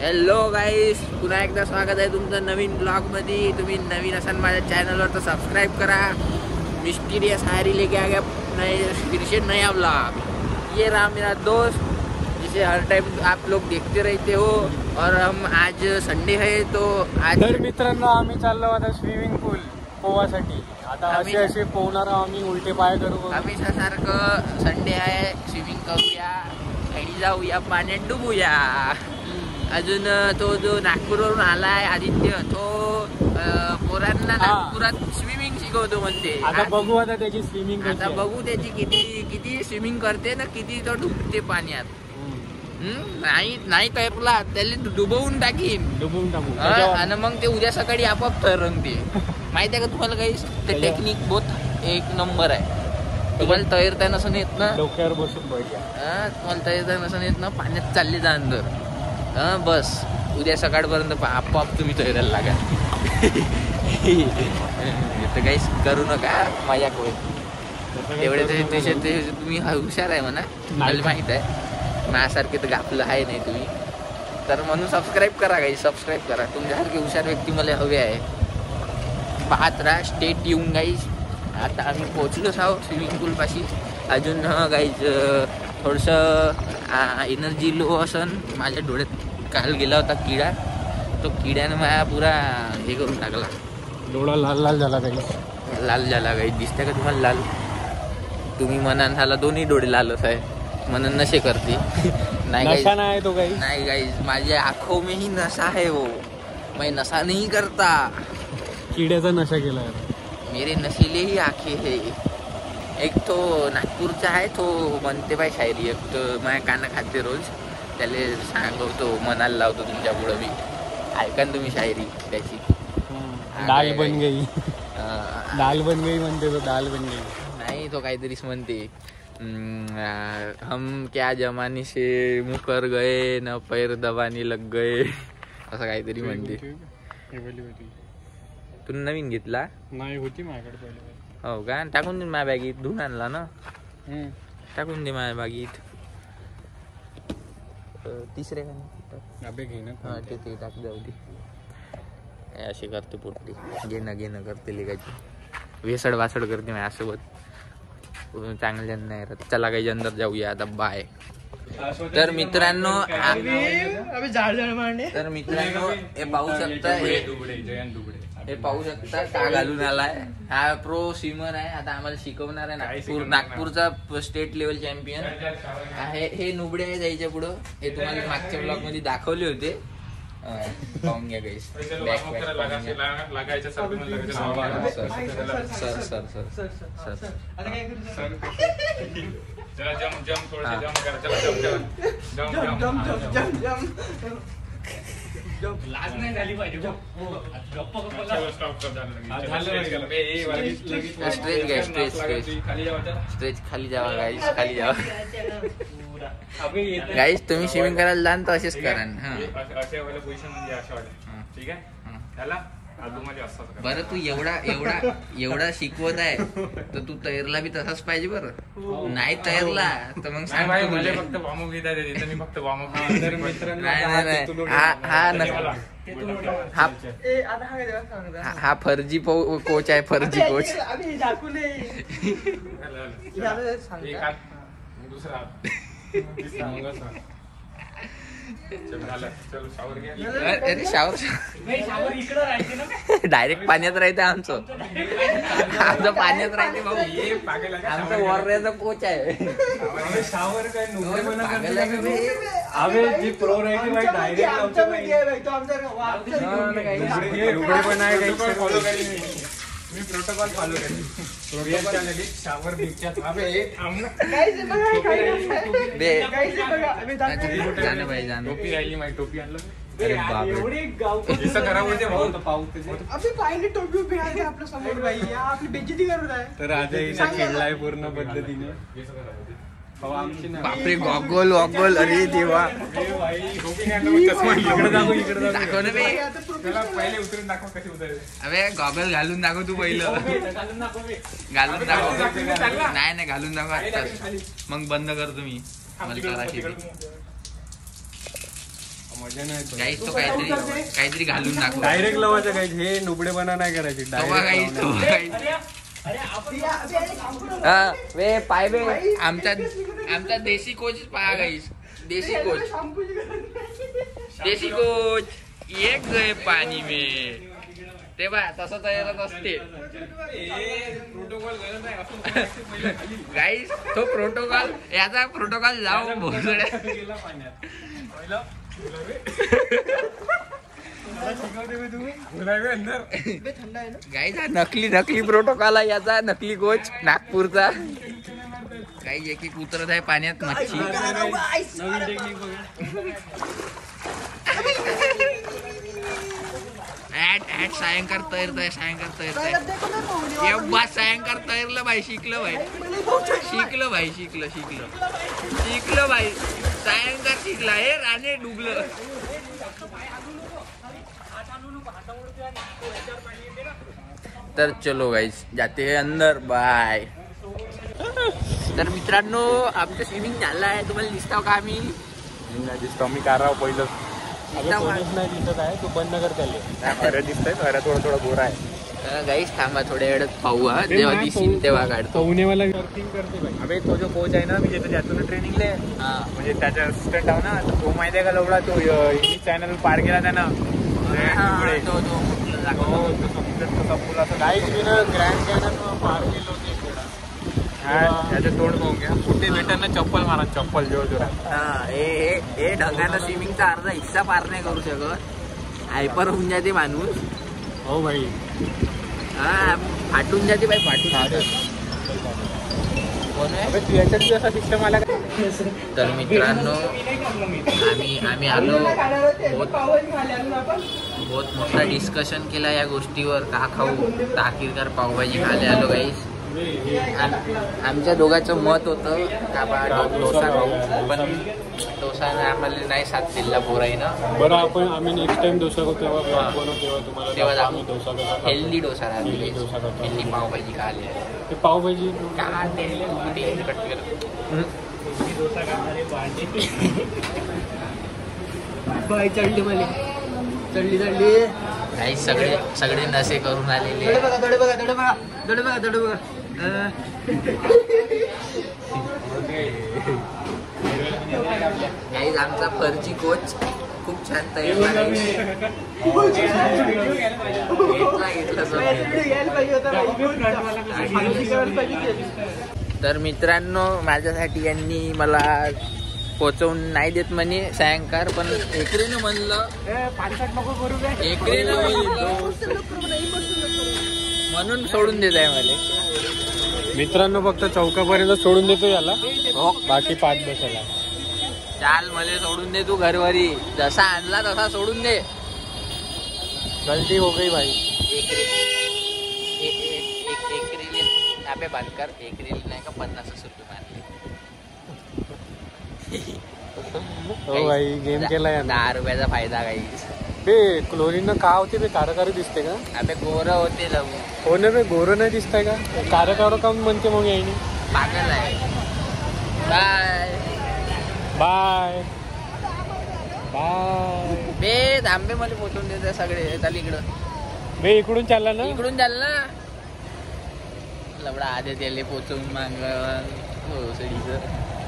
Hello गाईस, पुन्हा एकदा स्वागत आहे तुमचं नवीन ब्लॉगमध्ये. तुम्ही नवीन असाल माझ्या चॅनलवर तर सबस्क्राइब करा. मिस्टीरियस हायरी लेके आ गया फिर से नया ब्लॉग. ये रहा मेरा दोस्त जिसे हर टाइम आप लोग देखते रहते हो. और हम आज संडे है तो आज तर मित्रांनो आम्ही चाललो आता स्विमिंग पूल पोवासाठी. आता असे पोहणार आम्ही, उलटे पाय करू. आम्ही सारखं संडे आहे, स्विमिंग करूया, खाली जाऊया, पाण्यात डुबूया. अजून तो जो नागपूरवरून आलाय आदित्य, तो पोरांना नागपुरात स्विमिंग शिकवतो म्हणते. आता बघू आता त्याची स्विमिंग. आता बघू त्याची किती स्विमिंग करते ना, किती तो डुबते पाण्यात. नाही तैरला त्याला डुबवून टाकू आणि मग ते उद्या सकाळी आपोआप तरंगते. माहिती आहे का तुम्हाला काही? ते टेक्निक बहुत एक नंबर आहे. तुम्हाला तैरता नसून येत ना, डोक्यावर बसून तुम्हाला तैरता नसून येत ना, पाण्यात चालले जा अंदर. बस उद्या सकाळपर्यंत आपोआप तुम्ही तैरायला लागा. तर काहीच करू नका, मजा तेवढे ते तुम्ही हुशार आहे म्हणा, मला माहित आहे. माझ्यासारखे तर गापलं आहे नाही तुम्ही, तर म्हणून सबस्क्राईब करा काही, सबस्क्राईब करा. तुमच्यासारखे हुशार व्यक्ती मला हवे आहे. पाहत राहा, स्टे ट्यून गाईज. आता आम्ही पोहोचलोच आहोत स्विमिंग पूलपाशी. अजून गाईज थोडंसं एनर्जी लो असन. माझ्या डोळ्यात काल गेला होता किडा, तो किड्यानं माझ्या पुरा हे करून टाकला. डोळा लाल झाला काही, लाल झाला काही. दिसते का तुम्हाला लाल? तुम्ही मनान झाला, दोन्ही डोळे लालच आहे. मनन नशे करते. नाही तो काही नाही गाइस, माझ्या आंखों में ही नशा है. वो मैं नशा नहीं करता. किड्याचा नशा केला. मेरे नशीले ही आंखें है. एक तो नागपूरचा आहे, तो म्हणते बाई शायरी. एक तो माझ्या काना खाते रोज, त्याला सांगवतो, मनाला लावतो तुमच्या पुढं मी. ऐका ना तुम्ही शायरी त्याची. दाल बन गई, दाल बन गई म्हणते तो. दाल बन गई नाही, तो काहीतरीच म्हणते. हम क्या जमाने से मुकर गए, न पैर दबाने लग गए, असं काहीतरी म्हणते. तू नवीन घेतला? नाही, होती माझ्याकडे पहिले. हो का? टाकून दे माझ्या बॅगीत. धुवून आणला ना, टाकून दे माझ्या बॅगीत. तिसरे का घे ना. हा ते टाक, जाऊ दे. अशी करते पोटली, घेणं करते लिगायची. वेसड वासड करते माझ्यासोबत. चांगल्या नाही राहत. चला काही अंदर जाऊया आता. बाय. तर मित्रांनो हे पाहू शकता का घालून आलाय. हा प्रो स्विमर आहे. आता आम्हाला शिकवणार आहे. नागपूरचा स्टेट लेवल चॅम्पियन आहे. हे नुबडे आहे जायच्या पुढं. हे तुम्हाला मागच्या ब्लॉग मध्ये दाखवले होते. पाहून घ्या गाईस. लाज नाही झाली पाहिजे. स्ट्रेच खाली जावा गाईस, खाली जावा गाईस. तुम्ही स्विमिंग करायला जाण तर असेच करा. बरं, तू एवढा शिकवत आहे तर तू तैरला बी तसाच पाहिजे. बरं नाही तैरला तर मग फक्त हा फर्जी कोच आहे, फर्जी कोच. अरे शावर डायरेक्ट पाण्यात राहते आमचं पाण्यात राहते भाऊ. आमचा वॉर्याचा कोच आहे. शावर काय जी प्रो मी प्रोटोकॉल फॉलो करेन. शावर टोपी राहिली माझी. टोपी आणलं. आपली बेइज्जती करत आहे. तर राजा खेळलाय पूर्ण पद्धतीने. बापरे, गॉगल. अरे देवा, पहिले उतरून दाखव कशी उतरेल. अरे गॉगल घालून दाखव तू पहिलं. घालून दाखव. नाही घालून दाखव आत्ताच, मग बंद कर तुम्ही. मला मजा नाही गाईस तो काहीतरी घालून दाखव. डायरेक्ट लावायचं गाईज, हे नुबडेपणा नाही करायची. वे पाय बे आमचा देशी कोच पहा गाईस. देशी कोच एक गए पाणी में तेव्हा तसं तयारच असते गाईस. तो प्रोटोकॉल याचा प्रोटोकॉल जाऊ भोसड्या. गाईस हा नकली प्रोटोकॉल आहे याचा. नकली कोच नागपूरचा. काही एक उतरत आहे पाण्यात मच्छी. ऍट सायंकाळ तैरताय एव्हा सायंकाळ तैरलं भाई. शिकलं भाई सायंकाळ शिकला हे राणे डुबलं. तर चलो गाईस जाते है अंदर. बाय. तर मित्रांनो आमचं स्विमिंग झालं आहे. तुम्हाला दिसतो का? आम्ही दिसतो मी कार पहिलं नाही दिसत आहे. तू बंद कर त्याला. दिसतंय थोडा गोरा आहे. गाईस थांबा थोड्या वेळात पाहू. जेव्हा दिसीन तेव्हा काढतो. पुणेवाला वर्किंग करते भाई. अबे तो जो कोच आहे ना मी जिथे जातो ना ट्रेनिंगले, म्हणजे त्याचा असिस्टंट आहे ना, तो माहिती आहे का लवडा तो इंग्लिश चॅनल पार केला त्यानं. गाईज मी ना ग्रँड कॅनन पार केलं होतं. त्याचं तोंड पाहून घ्या. कुठे भेटांना चप्पल मारा. चप्पल जोरात. हे ढगानं स्विमिंगचा अर्धा हिस्सा पार नाही करू शकत. हायपर होऊन जाते माणूस. हो भाई. फाटून जाते बाई. असा सिस्टम आला. तर मित्रांनो आम्ही आलो. बहुत मोठा डिस्कशन केला या गोष्टीवर. का खाऊ ताकीरकर पावभाजी खायला आलो गाईस. आमच्या दोघांचं मत होतं का बा डोसा खाऊ, पण डोसाने आम्हाला नाही साथ दिला पोराईनं. बरं आम्ही नेक्स्ट टाइम डोसा करतो तेव्हा जाऊ. हेल्दी डोसा राहते. हेल्दी पावभाजी खायला. ते पावभाजी चढली काही सगळे नसे करून आलेले. गाईज आमचा फर्जी कोच खूप छान तयार. तर मित्रांनो माझ्यासाठी यांनी मला पोचवून नाही देत म्हणे सायंकाळ, पण एकरीनं म्हणलं म्हणून सोडून देत आहे मला. मित्रांनो फक्त चौकापर्यंत सोडून देतो याला. हो बाकी 5 बसायला. चाल मला सोडून दे तू घरवरी. जसा आणला तसा सोडून दे. गलती हो गई भाई. आपे बंद कर. एकरील नाही का 50 रुपये मारले. हो भाई गेम केलाय. 10 रुपयाचा फायदा काही. बे क्लोरीन का होते बे? कारकारी दिसते का? अबे गोरं होते लवू. हो ना बे गोरं नाही दिसतंय का? कारकार काम म्हणते मग यायनी. पागल आहे. Bye bye bye. बे आंबे मला पोचवून देते सगळे. चाल इकडं. बे इकडून चालला ना. इकडून चाल ना. लवडा आधे त्याला पोचवून माग हो सडीचं.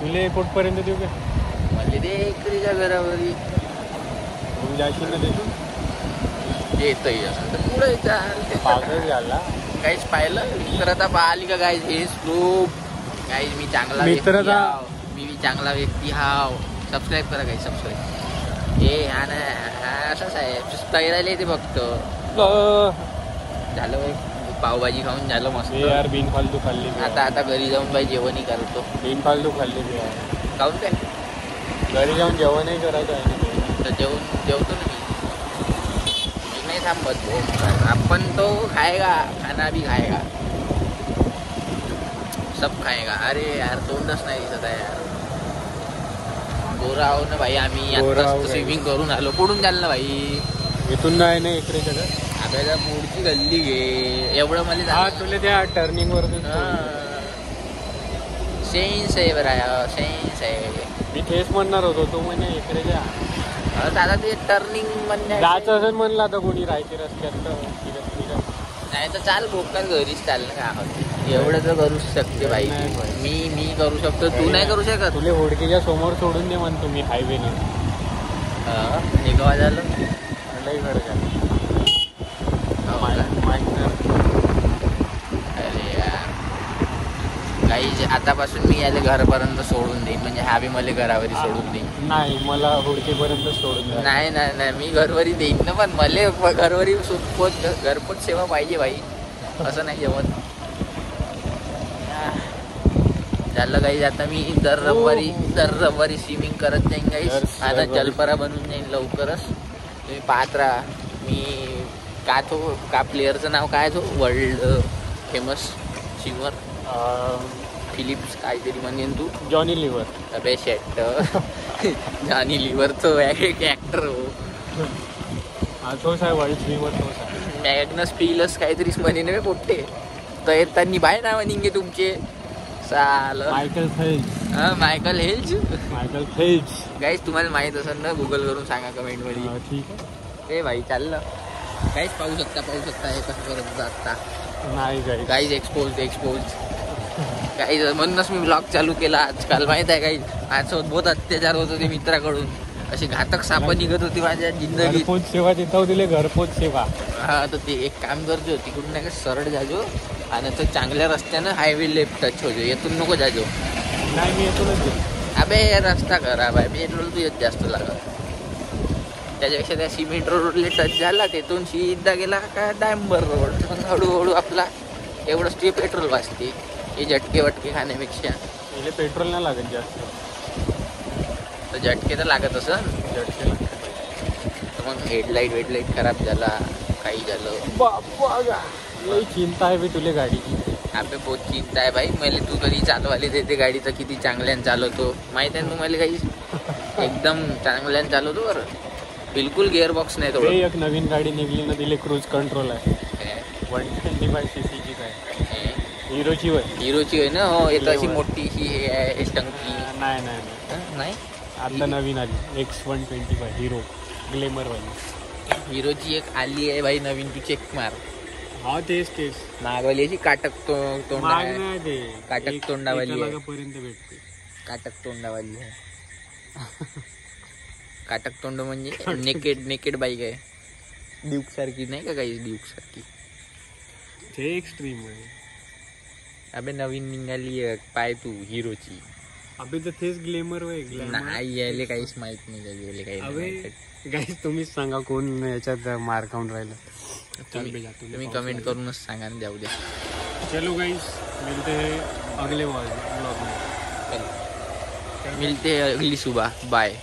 तुले कुठपर्यंत देऊ का? म्हणजे ते एकरीच्या घरावरी जायची ना देखील येतही असं तर पुढे चाल. पागल झाला. काहीच पाहिलं मित्रता पाहिली का गाईज? हे स्लोप गाईज. मी चांगला मित्रता. मी चांगला व्यक्ती हाव. सबस्क्राईब करा काही. सबस्क्राईब हे हा ना असंच आहे. तयारायला येते फक्त. झालं बाई पावभाजी खाऊन झालं मस्त. यार बिन फालतू खाल्ली. आता घरी जाऊन बाई जेवणही करतो. बिन फालतू खाल्ली खाऊन काय घरी जाऊन जेवणही करायचं आहे. तर जेवतो ना मी नाही थांबत. आपण तो खाएगा खाना भी खाएगा सब खाएगा. अरे यार तोंडच नाही दिसत आहे यार. गोरा आहो ना भाई आम्ही. स्विमिंग करून आलो. पुढून जाल ना भाई. इथून नाही ना इकडे आपल्याला पुढची गल्ली घे. एवढं मला हा तुला त्या टर्निंग वर सेन्स आहे बरं. सेन्स आहे. मी तेच म्हणणार होतो, तो म्हणे इकडे जा. दादा ते टर्निंग म्हणण्या जायचं असं म्हणलं आता कोणी राहायचे रस्त्यात तर नाही तर चाल भोकाल घरीच चाल ना काय एवढं तर करूच शकते बाई. मी करू शकतो, तू नाही करू शकत. तुले होडकेच्या समोर सोडून दे म्हणतो मी हायवेने. हे केव्हा झालं लई घर अरे यार काही आतापासून मी याला घरापर्यंत सोडून देईन, म्हणजे हा बी मला घरावरी सोडून देईन. नाही मला होडकेपर्यंत सोडून दे. नाही मी घरवरी देईन ना, पण मला घरवरी घरपोच सेवा पाहिजे बाई, असं नाही जमत. झालं काही आता मी दर रविवारी स्विमिंग करत जाईन गाईस. आता जलपरा बनून जाईन लवकरच, तुम्ही पाहत राहा. मी का प्लेअरचं नाव काय तो वर्ल्ड फेमस स्विमर फिलिप्स काहीतरी म्हणेन तू. Johnny liver. अबे शेट जॉनी लिव्हर तो एक ऍक्टर हो. तोच आहे वर्ल्ड स्विमर, तोच आहे. मॅग्नस फिलस काहीतरीच म्हणे ना पोट्टे, तर येतानी बाय ना म्हणेंगे तुमचे साल. Michael Phelps. गाईस तुम्हाला माहित असेल ना, गुगल करून सांगा कमेंट मध्ये. ठीक आहे. ए भाई चाललं गाईस, पाहू शकता हे कसं करत जाता. नाही गाईज एक्सपोज काही म्हणूनच मी ब्लॉग चालू केला आजकाल. माहित आहे काही माझ्यासोबत बहुत अत्याचार होत होते मित्राकडून, अशी घातक साप निघत होती माझ्या जिंदगीत. घरपोच सेवा देता दिले, घरपोच सेवा. हा तर ते एक काम करजो, तिकडून नाही का सरळ जाजो आणि तर चांगल्या रस्त्यानं हायवे लेफ्ट टच होजो, येथून नको जाजो. नाही मी येतूनच. अबे रस्ता खराब आहे, पेट्रोल तू येत जास्त लागत. त्याच्यापेक्षा त्या सिमेंट रोडले टच झाला, तिथून सीधा गेला का डांबर रोड, हळूहळू आपला एवढंच ते पेट्रोल वाचते. हे झटके वटके खाण्यापेक्षा पेट्रोल नाही लागत जास्त. तर झटके तर लागत असं, झटके तर मग हेडलाईट खराब झाला, काही झालं. लई चिंता आहे बी तुले गाडीची. आपले बहुत चिंता आहे भाई. मला तू कधी चालवायला देते गाडी तर किती चांगल्यानं चालवतो माहित आहे तुम्हाला. काही एकदम चांगल्यानं चालवतो बरं, बिलकुल गिअरबॉक्स नाही थोडं. एक नवीन गाडी निघली ना, दिले क्रूज कंट्रोल आहे. 125 cc आहे. हिरोची आहे ना. हो येतं अशी मोठी ही हे आहे टंकी. नाही आता नवीन आली X125 हिरो ग्लेमर वाली. हिरोची एक आली आहे भाई नवीन, तू चेक मार. हा तेच मागवाली अशी काटक तोंडावाली पर्यंत भेटते. काटक तोंडावाली आहे. काटक तोंड म्हणजे नेकेड बाईक आहे. ड्यूक सारखी नाही का काही, ड्यूक सारखी. ते एक्स्ट्रीम आहे. अबे नवीन निघाली पाय तू हिरोची. अबे तर तेच ग्लेमर नाही यायले काहीच माहित नाही काही. गाईस तुम्हीच सांगा कोण याच्यात मार खाऊन राहिलं. तुम्ही कमेंट करूनच सांगा ना, जाऊ द्या. चलो गाइस, मिलते हैं अगले व्लॉग में. मिलते हैं अगली सुबह. बाय.